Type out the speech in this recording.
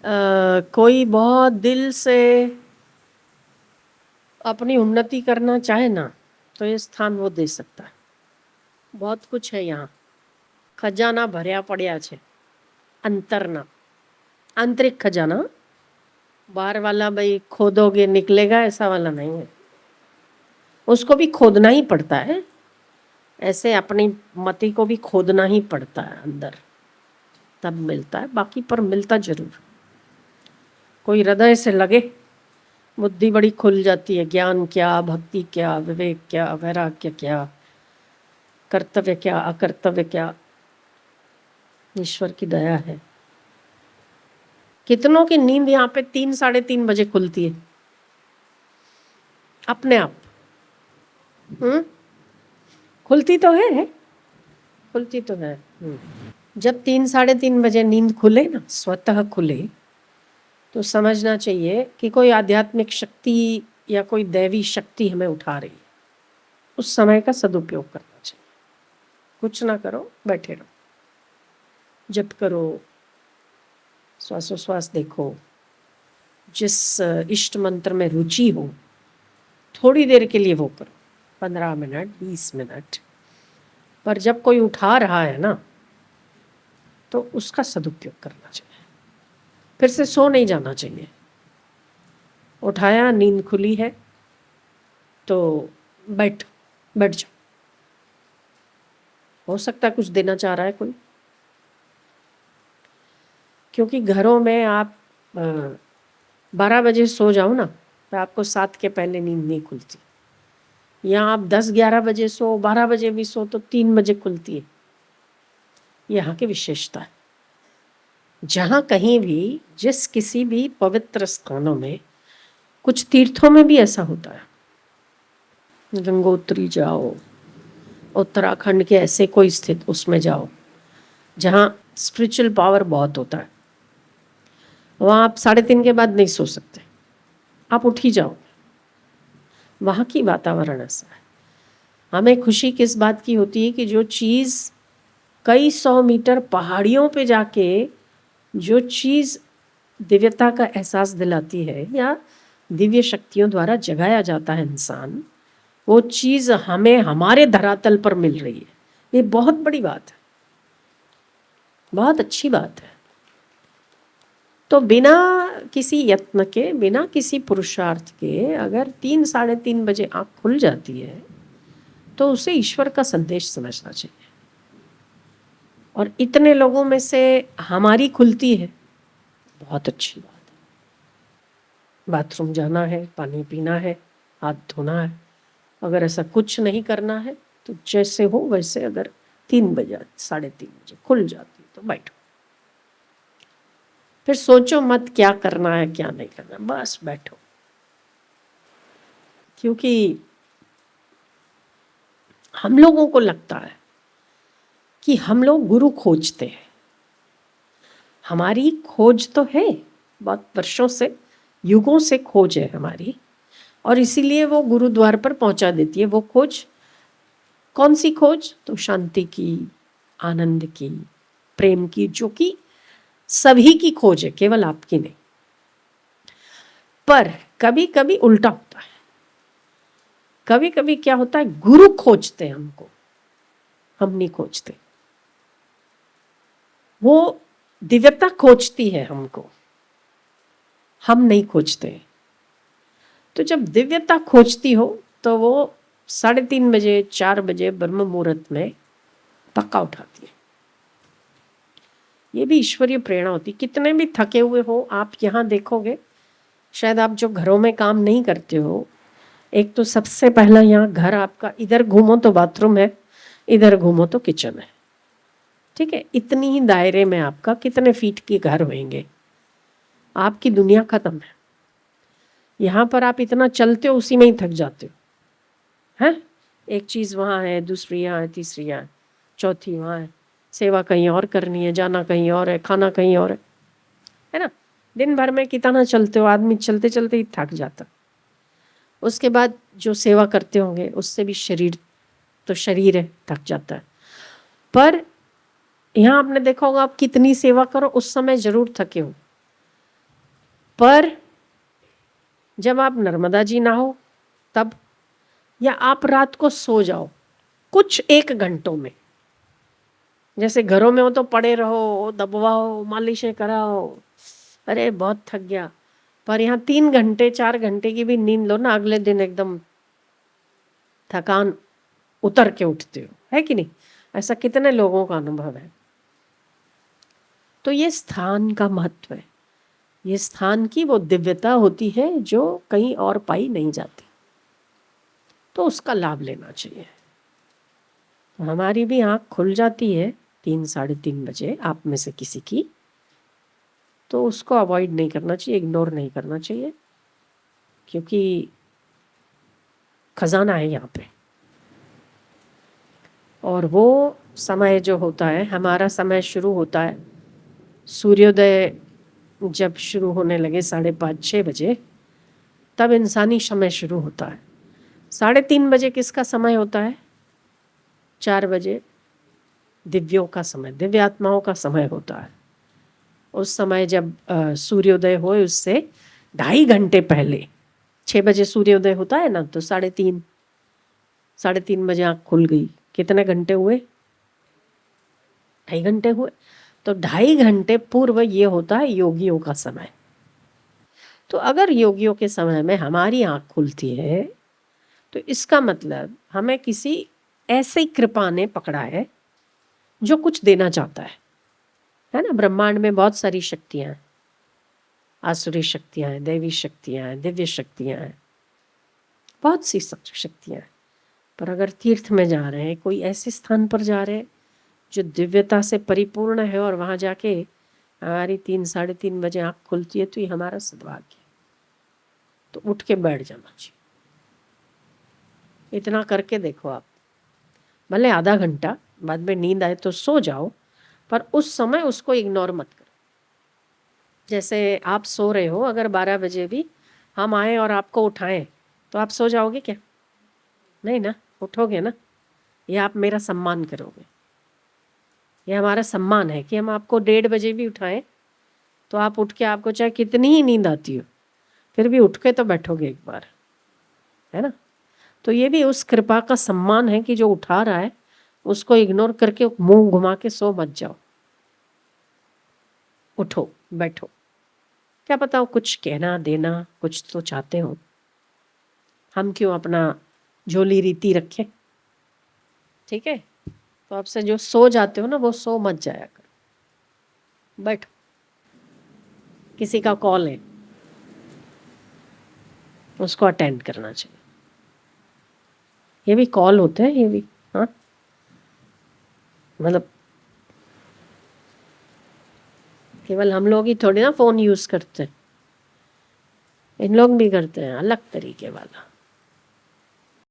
कोई बहुत दिल से अपनी उन्नति करना चाहे ना, तो ये स्थान वो दे सकता है। बहुत कुछ है यहाँ, खजाना भर्या पड़્યા છે अंतरना, आंतरिक खजाना। बाहर वाला भाई खोदोगे निकलेगा ऐसा वाला नहीं है, उसको भी खोदना ही पड़ता है। ऐसे अपनी मति को भी खोदना ही पड़ता है अंदर, तब मिलता है। बाकी पर मिलता जरूर। कोई हृदय से लगे, बुद्धि बड़ी खुल जाती है। ज्ञान क्या, भक्ति क्या, विवेक क्या, वैराग्य क्या, कर्तव्य क्या, अकर्तव्य क्या, ईश्वर की दया है। कितनों की नींद यहाँ पे 3 साढ़े 3 बजे खुलती है अपने आप। खुलती तो है, खुलती तो है। जब 3 साढ़े 3 बजे नींद खुले ना, स्वतः खुले, तो समझना चाहिए कि कोई आध्यात्मिक शक्ति या कोई दैवी शक्ति हमें उठा रही है। उस समय का सदुपयोग करना चाहिए। कुछ ना करो, बैठे रहो, जप करो, श्वासोश्वास देखो, जिस इष्ट मंत्र में रुचि हो थोड़ी देर के लिए वो करो, 15 मिनट 20 मिनट। पर जब कोई उठा रहा है ना, तो उसका सदुपयोग करना चाहिए। फिर से सो नहीं जाना चाहिए। उठाया, नींद खुली है तो बैठ जाओ। हो सकता है कुछ देना चाह रहा है कोई, क्योंकि घरों में आप 12 बजे सो जाओ ना, तो आपको 7 के पहले नींद नहीं खुलती। यहाँ आप 10-11 बजे सो, 12 बजे भी सो तो 3 बजे खुलती है। यहाँ की विशेषता है। जहाँ कहीं भी, जिस किसी भी पवित्र स्थानों में, कुछ तीर्थों में भी ऐसा होता है। गंगोत्री जाओ, उत्तराखंड के ऐसे कोई स्थित उसमें जाओ जहाँ स्पिरिचुअल पावर बहुत होता है। वहाँ आप 3:30 के बाद नहीं सो सकते, आप उठ ही जाओ। वहाँ की वातावरण ऐसा है। हमें खुशी किस बात की होती है कि जो चीज़ कई 100 मीटर पहाड़ियों पे जाके जो चीज़ दिव्यता का एहसास दिलाती है या दिव्य शक्तियों द्वारा जगाया जाता है इंसान, वो चीज़ हमें हमारे धरातल पर मिल रही है। ये बहुत बड़ी बात है, बहुत अच्छी बात है। तो बिना किसी यत्न के, बिना किसी पुरुषार्थ के अगर 3-3:30 बजे आँख खुल जाती है, तो उसे ईश्वर का संदेश समझना चाहिए। और इतने लोगों में से हमारी खुलती है, बहुत अच्छी बात है। बाथरूम जाना है, पानी पीना है, हाथ धोना है, अगर ऐसा कुछ नहीं करना है तो जैसे हो वैसे, अगर 3 बजे 3:30 बजे खुल जाती तो बैठो। फिर सोचो मत क्या करना है क्या नहीं करना, बस बैठो। क्योंकि हम लोगों को लगता है कि हम लोग गुरु खोजते हैं। हमारी खोज तो है, बहुत वर्षों से, युगों से खोज है हमारी, और इसीलिए वो गुरुद्वार पर पहुंचा देती है। वो खोज कौन सी खोज? तो शांति की, आनंद की, प्रेम की, जो कि सभी की खोज है, केवल आपकी नहीं। पर कभी कभी उल्टा होता है। कभी कभी क्या होता है, गुरु खोजते हैं हमको, हम नहीं खोजते। वो दिव्यता खोजती है हमको, हम नहीं खोजते। तो जब दिव्यता खोजती हो तो वो 3:30 बजे 4 बजे ब्रह्म मुहूर्त में पक्का उठाती है। ये भी ईश्वरीय प्रेरणा होती। कितने भी थके हुए हो आप यहाँ देखोगे, शायद आप जो घरों में काम नहीं करते हो, एक तो सबसे पहला यहाँ घर आपका, इधर घूमो तो बाथरूम है, इधर घूमो तो किचन है, ठीक है। इतनी ही दायरे में आपका कितने फीट के घर होंगे, आपकी दुनिया खत्म है। यहाँ पर आप इतना चलते हो, उसी में ही थक जाते हो, हैं? एक चीज़ वहाँ है, दूसरी यहाँ है, तीसरी यहाँ है, चौथी वहाँ है, सेवा कहीं और करनी है, जाना कहीं और है, खाना कहीं और है ना। दिन भर में कितना चलते हो, आदमी चलते चलते ही थक जाता। उसके बाद जो सेवा करते होंगे उससे भी शरीर, तो शरीर है, थक जाता है। पर यहाँ आपने देखा होगा, आप कितनी सेवा करो उस समय जरूर थके हो, पर जब आप नर्मदा जी नहाओ तब, या आप रात को सो जाओ कुछ 1 घंटों में, जैसे घरों में हो तो पड़े रहो, दबवाओ, मालिशें कराओ, अरे बहुत थक गया, पर यहाँ 3 घंटे 4 घंटे की भी नींद लो ना, अगले दिन एकदम थकान उतर के उठते हो, है कि नहीं? ऐसा कितने लोगों का अनुभव है। तो ये स्थान का महत्व है, ये स्थान की वो दिव्यता होती है जो कहीं और पाई नहीं जाती, तो उसका लाभ लेना चाहिए। तो हमारी भी आँख खुल जाती है 3 साढ़े 3 बजे आप में से किसी की, तो उसको अवॉइड नहीं करना चाहिए, इग्नोर नहीं करना चाहिए, क्योंकि खजाना है यहाँ पे। और वो समय जो होता है, हमारा समय शुरू होता है सूर्योदय जब शुरू होने लगे 5:30-6 बजे, तब इंसानी समय शुरू होता है। 3:30 बजे किसका समय होता है? 4 बजे दिव्यों का समय, दिव्य आत्माओं का समय होता है। उस समय जब सूर्योदय हो, उससे 2.5 घंटे पहले, 6 बजे सूर्योदय होता है ना, तो 3:30 बजे आँख खुल गई, कितने घंटे हुए? 2.5 घंटे हुए। तो 2.5 घंटे पूर्व ये होता है योगियों का समय। तो अगर योगियों के समय में हमारी आँख खुलती है, तो इसका मतलब हमें किसी ऐसी कृपा ने पकड़ा है जो कुछ देना चाहता है ना। ब्रह्मांड में बहुत सारी शक्तियाँ हैं, आसुरी शक्तियाँ हैं, दैवी शक्तियाँ हैं, दिव्य शक्तियाँ हैं, बहुत सी शक्तियाँ हैं। पर अगर तीर्थ में जा रहे हैं, कोई ऐसे स्थान पर जा रहे हैं जो दिव्यता से परिपूर्ण है, और वहाँ जाके हमारी 3-3:30 बजे आँख खुलती है, तो ये हमारा सद्भाग्य है। तो उठ के बैठ जाना चाहिए। इतना करके देखो आप, भले आधा घंटा, बाद में नींद आए तो सो जाओ, पर उस समय उसको इग्नोर मत करो। जैसे आप सो रहे हो, अगर 12 बजे भी हम आए और आपको उठाएं, तो आप सो जाओगे क्या? नहीं ना, उठोगे ना। ये आप मेरा सम्मान करोगे, ये हमारा सम्मान है कि हम आपको 1:30 बजे भी उठाएं, तो आप उठ के, आपको चाहे कितनी ही नींद आती हो, फिर भी उठ के तो बैठोगे एक बार, है ना। तो ये भी उस कृपा का सम्मान है कि जो उठा रहा है उसको इग्नोर करके मुंह घुमा के सो मत जाओ। उठो, बैठो, क्या पता वो कुछ कहना देना कुछ तो चाहते हो। हम क्यों अपना झोली रीति रखें, ठीक है। तो आपसे जो सो जाते हो ना, वो सो मत जाया करो, बैठो। किसी का कॉल है, उसको अटेंड करना चाहिए। ये भी कॉल होते हैं, ये भी, हाँ, मतलब केवल हम लोग ही थोड़ी ना फ़ोन यूज़ करते हैं, इन लोग भी करते हैं अलग तरीके वाला।